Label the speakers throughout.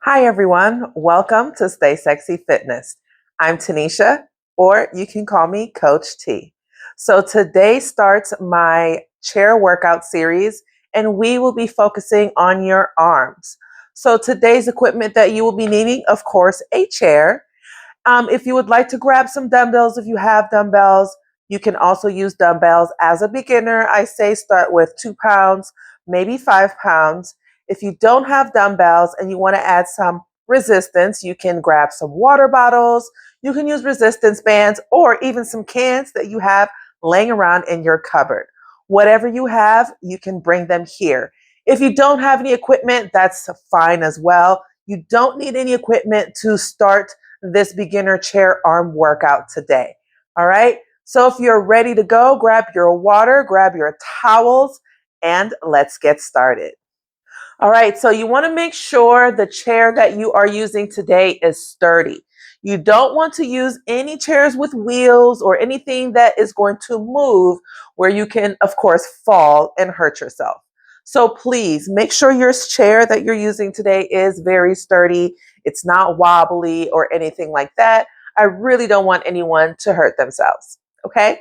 Speaker 1: Hi, everyone. Welcome to Stay Sexy Fitness. I'm Tanisha, or you can call me Coach T. So today starts my chair workout series, and we will be focusing on your arms. So today's equipment that you will be needing, of course, a chair. If you would like to grab some dumbbells, if you have dumbbells, you can also use dumbbells. As a beginner, I say start with 2 pounds, maybe 5 pounds. If you don't have dumbbells and you want to add some resistance, you can grab some water bottles. You can use resistance bands or even some cans that you have laying around in your cupboard. Whatever you have, you can bring them here. If you don't have any equipment, that's fine as well. You don't need any equipment to start this beginner chair arm workout today. All right. So if you're ready to go, grab your water, grab your towels, and let's get started. All right. So you want to make sure the chair that you are using today is sturdy. You don't want to use any chairs with wheels or anything that is going to move where you can, of course, fall and hurt yourself. So please make sure your chair that you're using today is very sturdy. It's not wobbly or anything like that. I really don't want anyone to hurt themselves. Okay.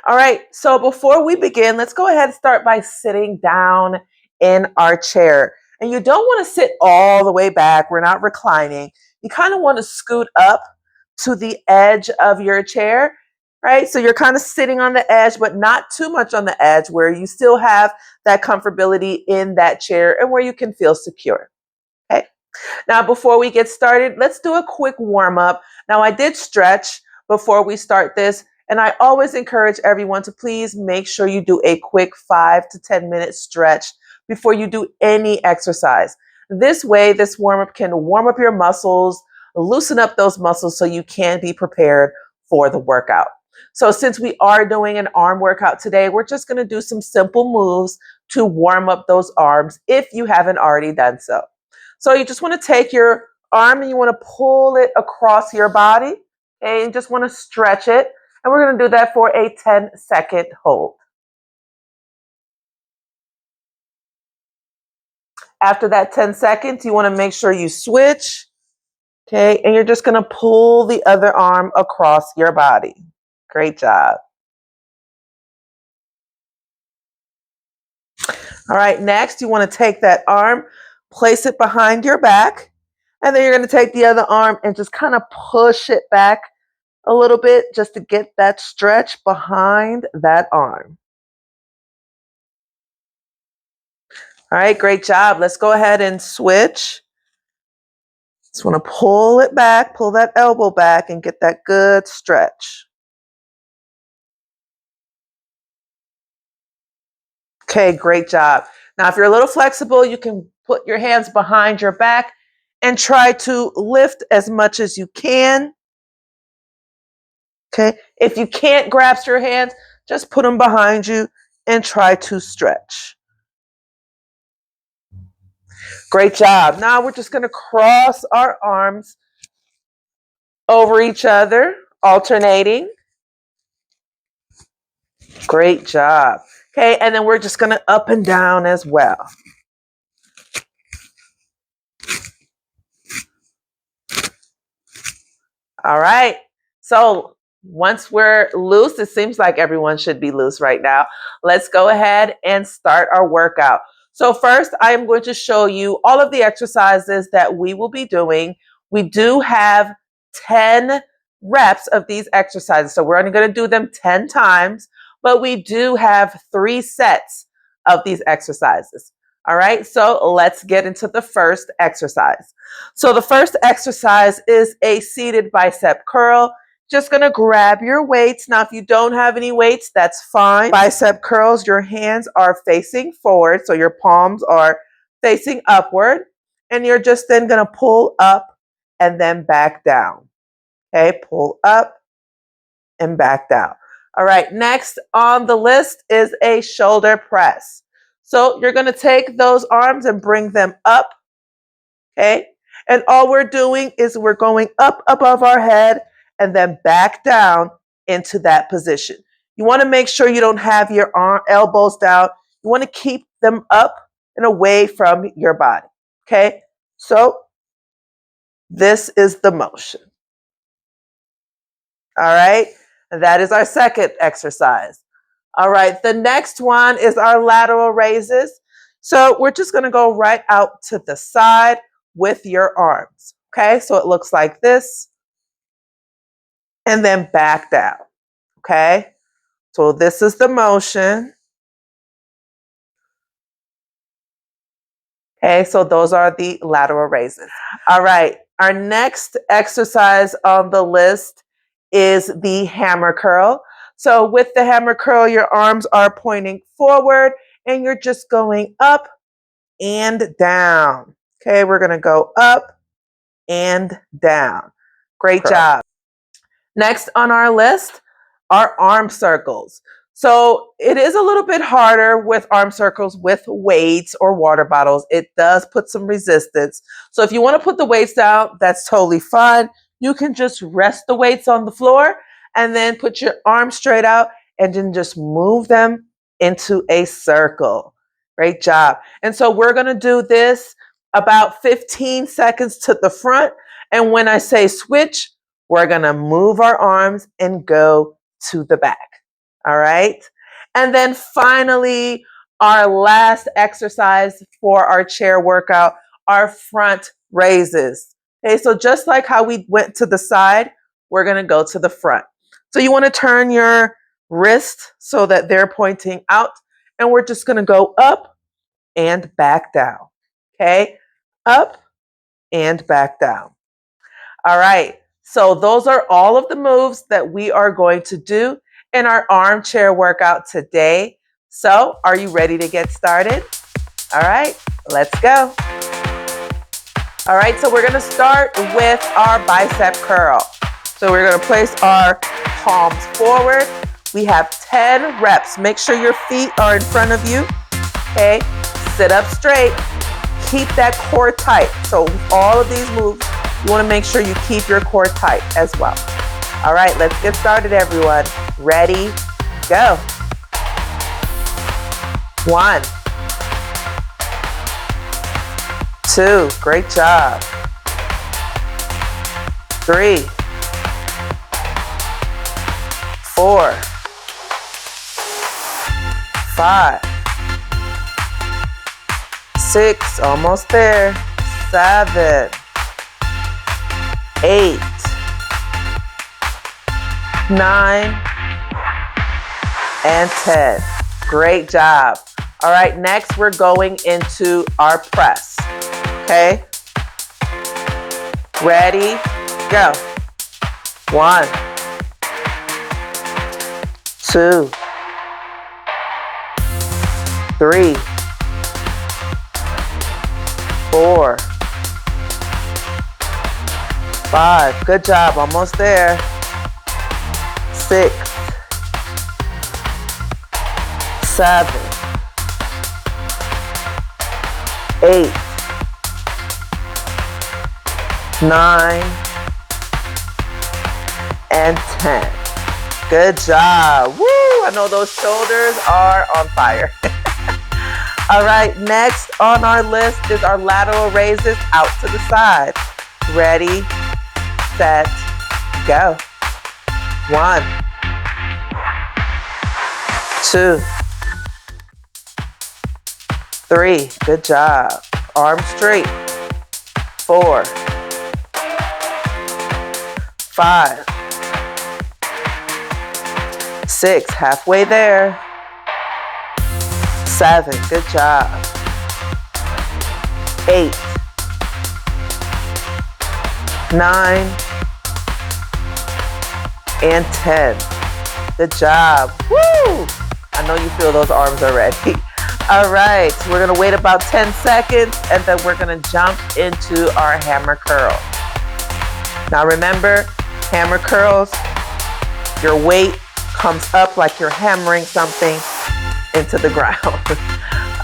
Speaker 1: All right. So before we begin, let's go ahead and start by sitting down in our chair. And you don't want to sit all the way back. We're not reclining. You kind of want to scoot up to the edge of your chair, right? So you're kind of sitting on the edge, but not too much on the edge where you still have that comfortability in that chair and where you can feel secure. Okay. Now, before we get started, let's do a quick warm up. Now, I did stretch before we start this, and I always encourage everyone to please make sure you do a quick 5 to 10 minute stretch before you do any exercise. This way, this warm up can warm up your muscles, loosen up those muscles so you can be prepared for the workout. So, since we are doing an arm workout today, we're just going to do some simple moves to warm up those arms if you haven't already done so. So you just want to take your arm and you want to pull it across your body, okay, and just want to stretch it. And we're going to do that for a 10-second hold. After that 10 seconds, you want to make sure you switch, okay, and you're just going to pull the other arm across your body. Great job. All right, next you want to take that arm, place it behind your back, and then you're going to take the other arm and just kind of push it back a little bit just to get that stretch behind that arm. All right, great job. Let's go ahead and switch. Just want to pull it back, pull that elbow back, and get that good stretch. Okay, great job. Now, if you're a little flexible, you can put your hands behind your back and try to lift as much as you can. Okay, if you can't grasp your hands, just put them behind you and try to stretch. Great job. Now we're just going to cross our arms over each other, alternating. Great job. Okay, and then we're just going to up and down as well. All right. So once we're loose, it seems like everyone should be loose right now. Let's go ahead and start our workout. So first, I am going to show you all of the exercises that we will be doing. We do have 10 reps of these exercises. So we're only going to do them 10 times, but we do have 3 sets of these exercises. All right, so let's get into the first exercise. So the first exercise is a seated bicep curl. Just going to grab your weights. Now, if you don't have any weights, that's fine. Bicep curls, your hands are facing forward, so your palms are facing upward, and you're just then going to pull up and then back down. Okay, pull up and back down. All right, next on the list is a shoulder press. So you're going to take those arms and bring them up, okay? And all we're doing is we're going up above our head and then back down into that position. You want to make sure you don't have your elbows down. You want to keep them up and away from your body, okay? So This is the motion. All right. That is our second exercise. All right. The next one is our lateral raises. So we're just going to go right out to the side with your arms. Okay. So it looks like this. And then back down. Okay. So this is the motion. Okay. So those are the lateral raises. All right. Our next exercise on the list is the hammer curl. So with the hammer curl, your arms are pointing forward and you're just going up and down. Okay, we're going to go up and down. Great job. Next on our list are arm circles. So it is a little bit harder with arm circles with weights or water bottles. It does put some resistance. So if you want to put the weights down, that's totally fine. You can just rest the weights on the floor and then put your arms straight out and then just move them into a circle. Great job. And so we're going to do this about 15 seconds to the front. And when I say switch, we're going to move our arms and go to the back. All right. And then finally, our last exercise for our chair workout, our front raises. Okay. So just like how we went to the side, we're going to go to the front. So you want to turn your wrist so that they're pointing out, and we're just going to go up and back down. Okay. Up and back down. All right. So those are all of the moves that we are going to do in our armchair workout today. So are you ready to get started? All right, let's go. All right, so we're going to start with our bicep curl. So we're going to place our palms forward. We have 10 reps. Make sure your feet are in front of you. Okay, sit up straight. Keep that core tight. So all of these moves, you want to make sure you keep your core tight as well. All right, let's get started, everyone. Ready, go. 1, 2, great job. 3, 4, 5, 6, almost there. 7, 8, 9, and 10. Great job. All right, next we're going into our press. Okay? Ready, go. 1, 2, 3, 4, 5. Good job. Almost there. 6, 7, 8, 9, and 10. Good job. Woo! I know those shoulders are on fire. All right, next on our list is our lateral raises out to the side. Ready, set, go. 1, 2, 3, good job. Arms straight. 4, 5, 6, halfway there. 7, good job. 8, 9, and 10. Good job. Woo! I know you feel those arms already. All right, we're gonna wait about 10 seconds and then we're gonna jump into our hammer curl. Now remember, hammer curls, your weight comes up like you're hammering something into the ground.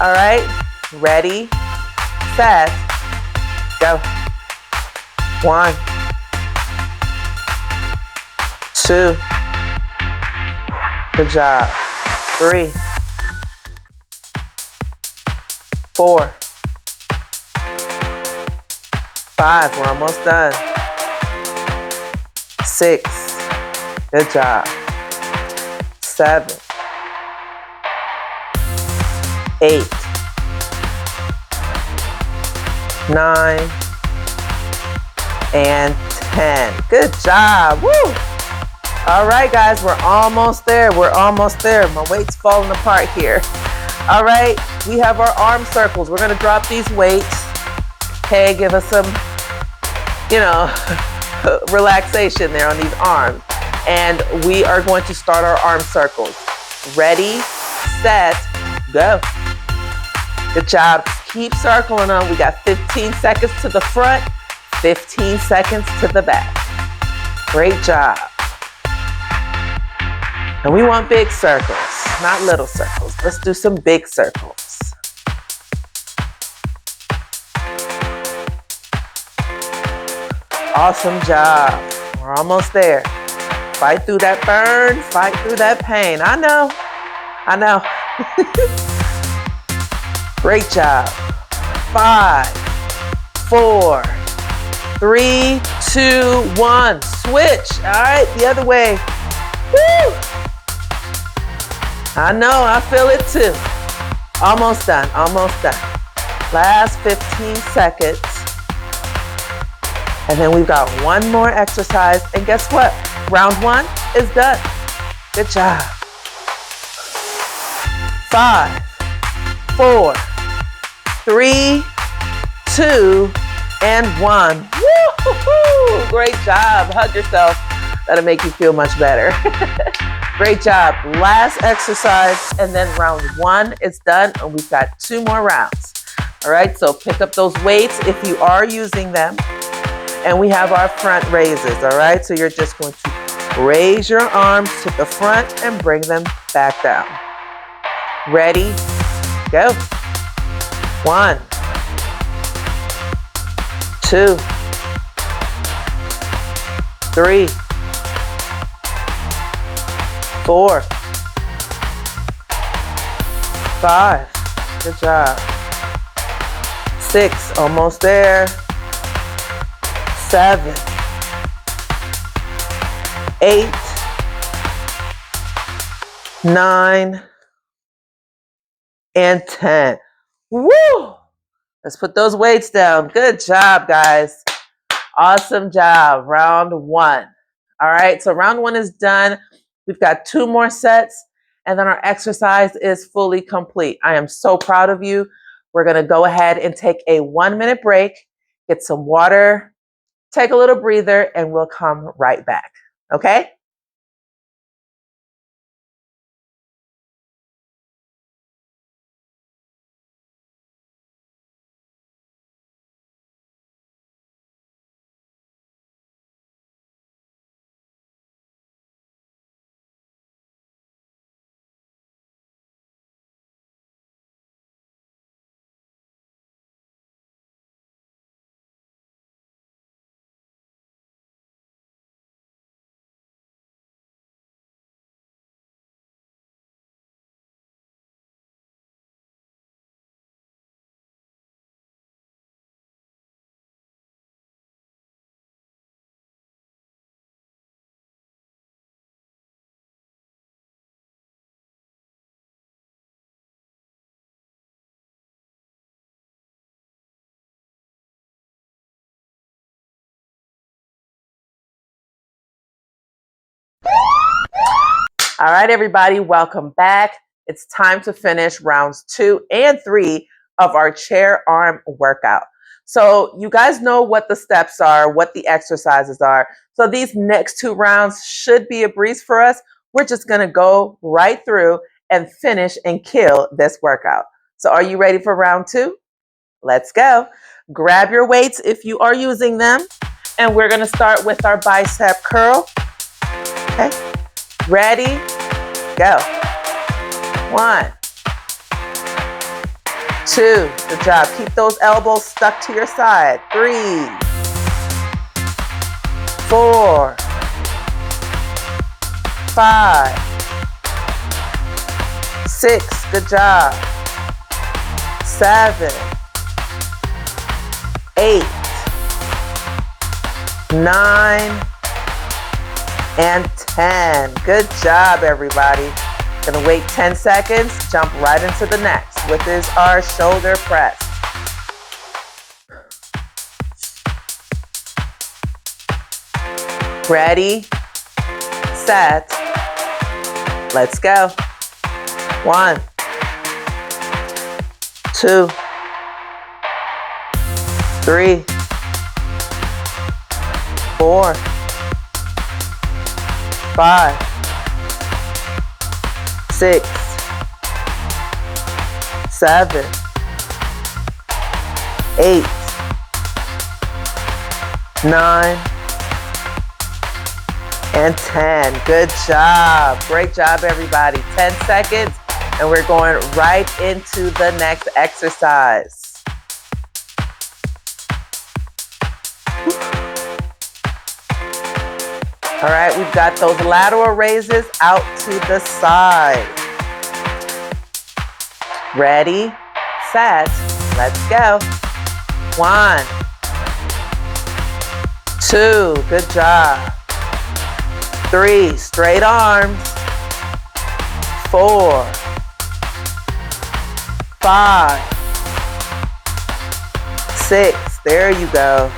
Speaker 1: All right, ready, set, go. 1, 2, good job. 3, 4, 5, we're almost done. 6, good job. 7, 8, 9, and 10. Good job. Woo! All right, guys, we're almost there. We're almost there. My weight's falling apart here. All right, we have our arm circles. We're gonna drop these weights. Okay, give us some, relaxation there on these arms. And we are going to start our arm circles. Ready, set, go. Good job. Keep circling them. We got 15 seconds to the front, 15 seconds to the back. Great job. And we want big circles, not little circles. Let's do some big circles. Awesome job. We're almost there. Fight through that burn, fight through that pain. I know. Great job. 5, 4, 3, 2, 1. Switch. All right, the other way. Woo! I know, I feel it too. Almost done, almost done. Last 15 seconds. And then we've got one more exercise. And guess what? Round 1 is done. Good job. 5, 4, 3, 2, and 1. Woo-hoo-hoo! Great job. Hug yourself. That'll make you feel much better. Great job. Last exercise, and then round 1 is done, and we've got 2 more rounds. All right, so pick up those weights if you are using them. And we have our front raises, all right? So you're just going to raise your arms to the front and bring them back down. Ready, go. 1, 2, 3, 4, 5, good job. 6, almost there. 7, 8, 9, and 10. Woo! Let's put those weights down. Good job, guys. Awesome job. Round 1. All right, so round 1 is done. We've got 2 more sets, and then our exercise is fully complete. I am so proud of you. We're gonna go ahead and take a 1-minute break, get some water, take a little breather, and we'll come right back, okay? All right, everybody, welcome back. It's time to finish rounds 2 and 3 of our chair arm workout. So you guys know what the steps are, what the exercises are. So these next 2 rounds should be a breeze for us. We're just gonna go right through and finish and kill this workout. So are you ready for round 2? Let's go. Grab your weights if you are using them. And we're gonna start with our bicep curl. Okay. Ready, go. 1, 2, good job. Keep those elbows stuck to your side. 3, 4, 5, 6, good job. 7, 8, 9, and 10. Good job, everybody. Gonna wait 10 seconds, jump right into the next, which is our shoulder press. Ready, set, let's go. 1, 2, 3, 4, 5, 6, 7, 8, 9, and 10. Good job. Great job, everybody. 10 seconds, and we're going right into the next exercise. All right, we've got those lateral raises out to the side. Ready, set, let's go. 1, 2, good job. 3, straight arms. 4, 5, 6, there you go.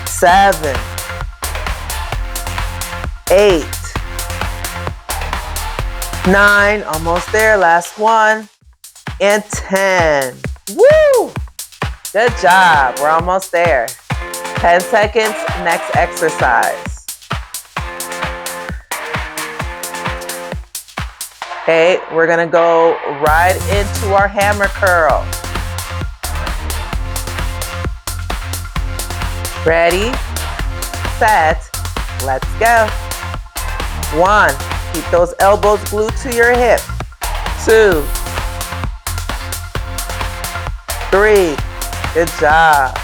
Speaker 1: 7, 8, 9, almost there, last one, and 10. Woo! Good job, we're almost there. 10 seconds, next exercise. Okay, we're gonna go right into our hammer curl. Ready, set, let's go. 1, keep those elbows glued to your hip. 2, 3, good job.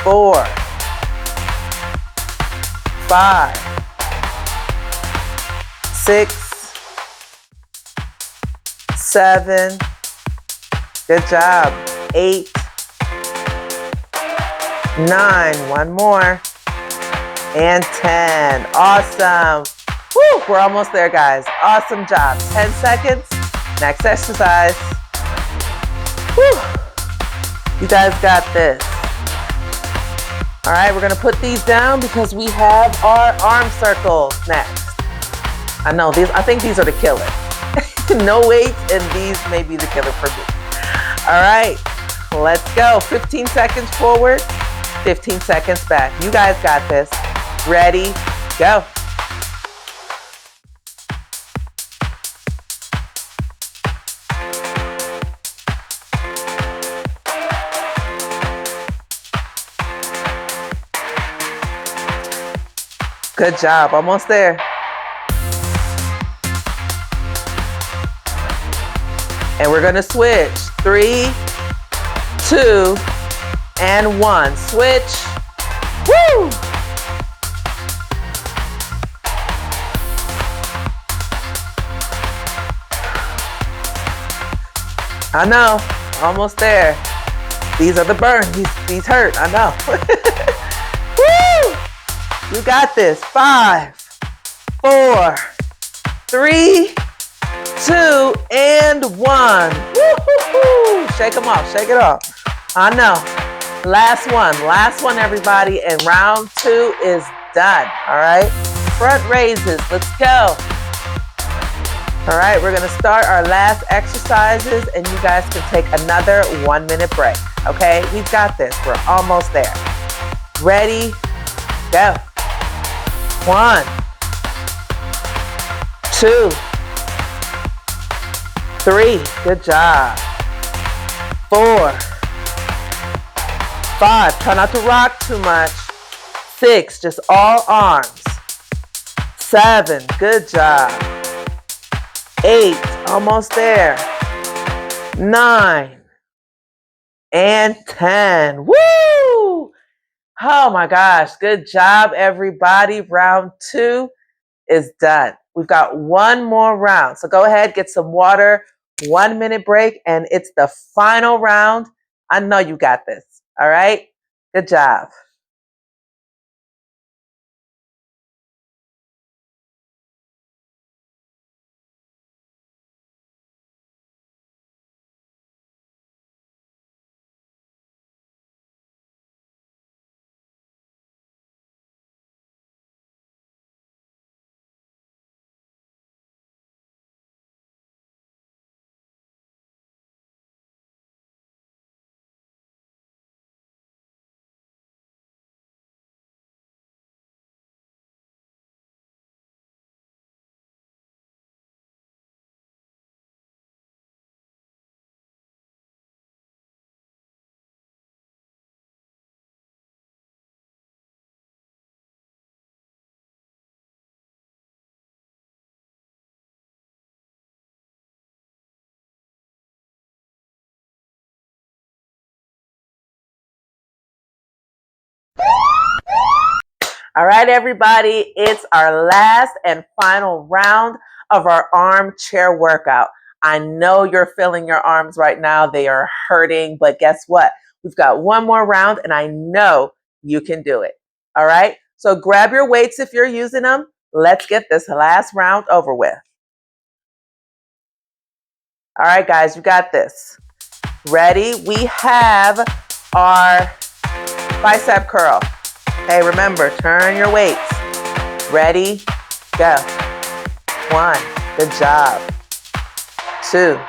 Speaker 1: 4, 5, 6, 7, good job. 8, 9, one more, and 10. Awesome. Woo, we're almost there, guys. Awesome job. 10 seconds, next exercise. Woo, you guys got this. All right, we're gonna put these down because we have our arm circles next. I know, I think these are the killer. No weights, and these may be the killer for me. All right, let's go. 15 seconds forward, 15 seconds back. You guys got this. Ready, go. Good job, almost there. And we're gonna switch. 3, 2, and 1. Switch. Woo! I know, almost there. These are the burns. These hurt, I know. Woo! You got this. 5, 4, 3, 2, and 1. Woo-hoo-hoo. Shake them off, shake it off. I know. Last one, everybody, and round 2 is done, all right? Front raises, let's go. All right, we're gonna start our last exercises, and you guys can take another 1-minute break, okay? We've got this, we're almost there. Ready, go. 1, 2, 3, good job. 4, 5, try not to rock too much. 6, just all arms. 7, good job. 8, almost there. 9, and 10. Woo! Oh my gosh, good job, everybody. Round 2 is done. We've got one more round. So go ahead, get some water, 1-minute break, and it's the final round. I know you got this. All right? Good job. All right, everybody, it's our last and final round of our arm chair workout. I know you're feeling your arms right now. They are hurting, but guess what? We've got one more round and I know you can do it. All right, so grab your weights if you're using them. Let's get this last round over with. All right, guys, you got this. Ready? We have our bicep curl. Hey, remember, turn your weights. Ready, go. 1, good job. 2,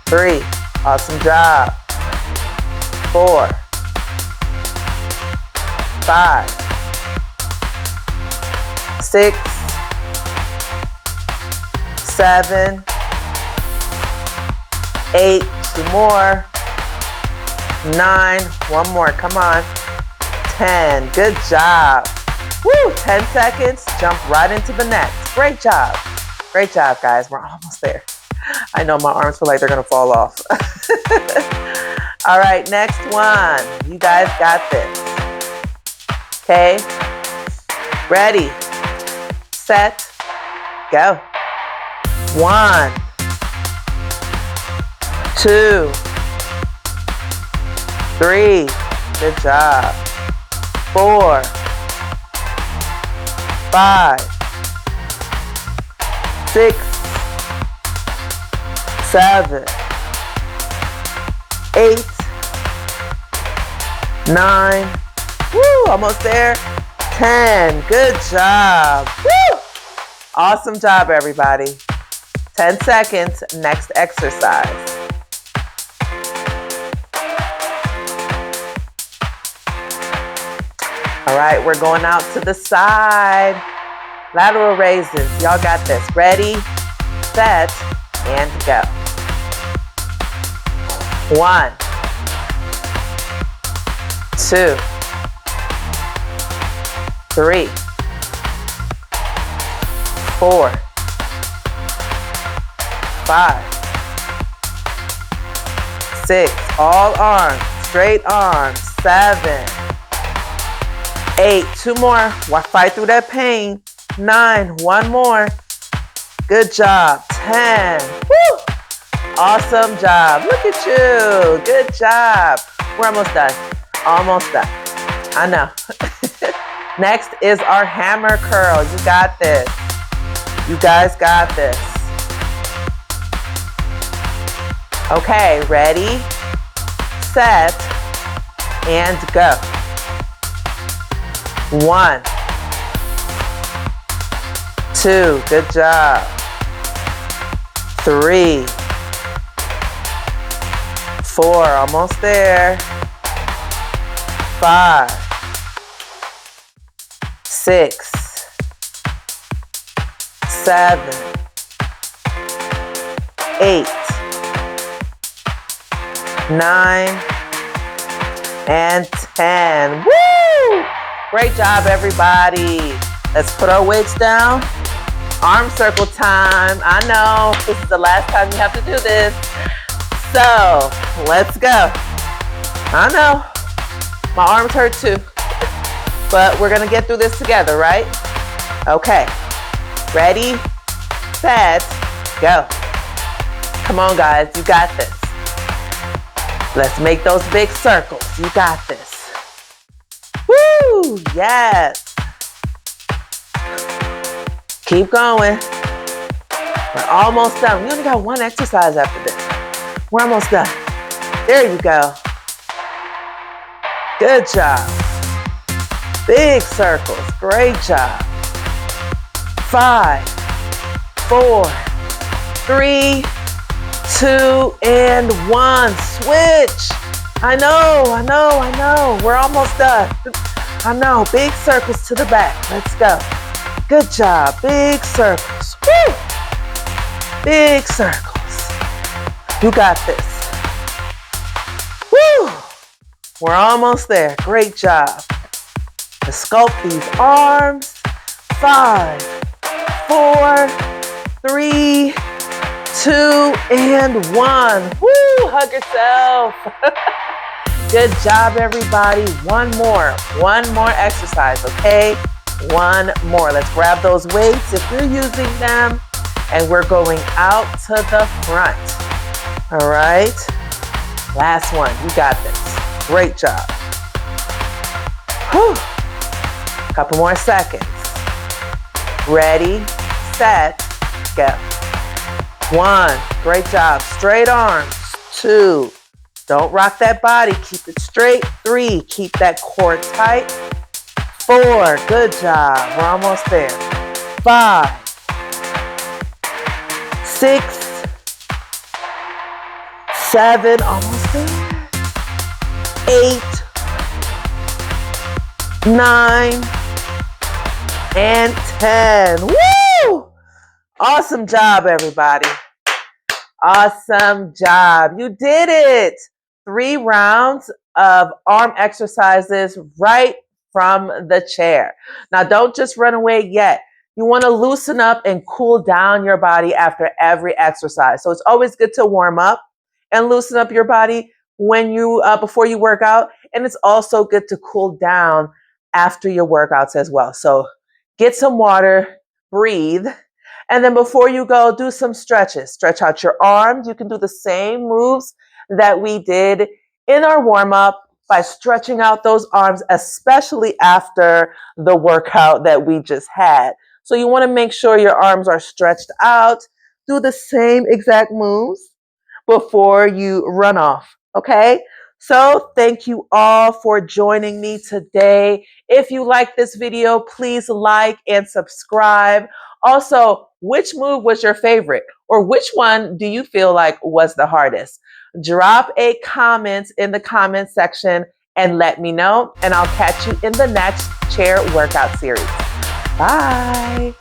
Speaker 1: 3, awesome job. 4, 5, 6, 7, 8, 2 more. 9, one more, come on. 10, good job. Woo, 10 seconds, jump right into the next. Great job. Great job, guys. We're almost there. I know my arms feel like they're gonna fall off. All right, next one. You guys got this. Okay, ready, set, go. 1, 2, 3, good job. 4, 5, 6, 7, 8, 9, woo, almost there. 10, good job. Woo! Awesome job, everybody. 10 seconds, next exercise. All right, we're going out to the side. Lateral raises. Y'all got this. Ready, set, and go. 1, 2, 3, 4, 5, 6, all arms, straight arms. 7, 8, 2 more. Fight through that pain. 9, 1 more. Good job. 10. Woo! Awesome job. Look at you. Good job. We're almost done. Almost done. I know. Next is our hammer curl. You got this. You guys got this. Okay, ready, set, and go. 1, 2, good job. 3, 4, almost there. 5, 6, 7, 8, 9, and 10. Woo! Great job, everybody. Let's put our weights down. Arm circle time. I know this is the last time you have to do this. So let's go. I know my arms hurt too, but we're gonna get through this together, right? Okay, ready, set, go. Come on, guys, you got this. Let's make those big circles. You got this. Woo! Yes. Keep going. We're almost done. We only got one exercise after this. We're almost done. There you go. Good job. Big circles. Great job. 5, 4, 3, 2, and 1. Switch. I know. We're almost done. I know. Big circles to the back. Let's go. Good job. Big circles. Woo! Big circles. You got this. Woo! We're almost there. Great job. Let's sculpt these arms. 5, 4, 3, 2, and 1. Woo! Hug yourself. Good job, everybody. One more exercise, okay? One more. Let's grab those weights if you're using them, and we're going out to the front. All right. Last one. You got this. Great job. Whew. Couple more seconds. Ready, set, go. 1, great job. Straight arms. 2, don't rock that body. Keep it straight. 3, keep that core tight. 4, good job. We're almost there. 5, 6, 7, almost there. 8, 9, and 10. Woo! Awesome job, everybody. Awesome job. You did it. 3 rounds of arm exercises right from the chair. Now, don't just run away yet. You want to loosen up and cool down your body after every exercise. So it's always good to warm up and loosen up your body when you before you work out. And it's also good to cool down after your workouts as well. So get some water, breathe. And then before you go, do some stretches. Stretch out your arms. You can do the same moves that we did in our warm-up by stretching out those arms, especially after the workout that we just had. So you want to make sure your arms are stretched out. Do the same exact moves before you run off, okay? So thank you all for joining me today. If you like this video, please like and subscribe. Also, which move was your favorite, or which one do you feel like was the hardest? Drop a comment in the comment section and let me know, and I'll catch you in the next chair workout series. Bye.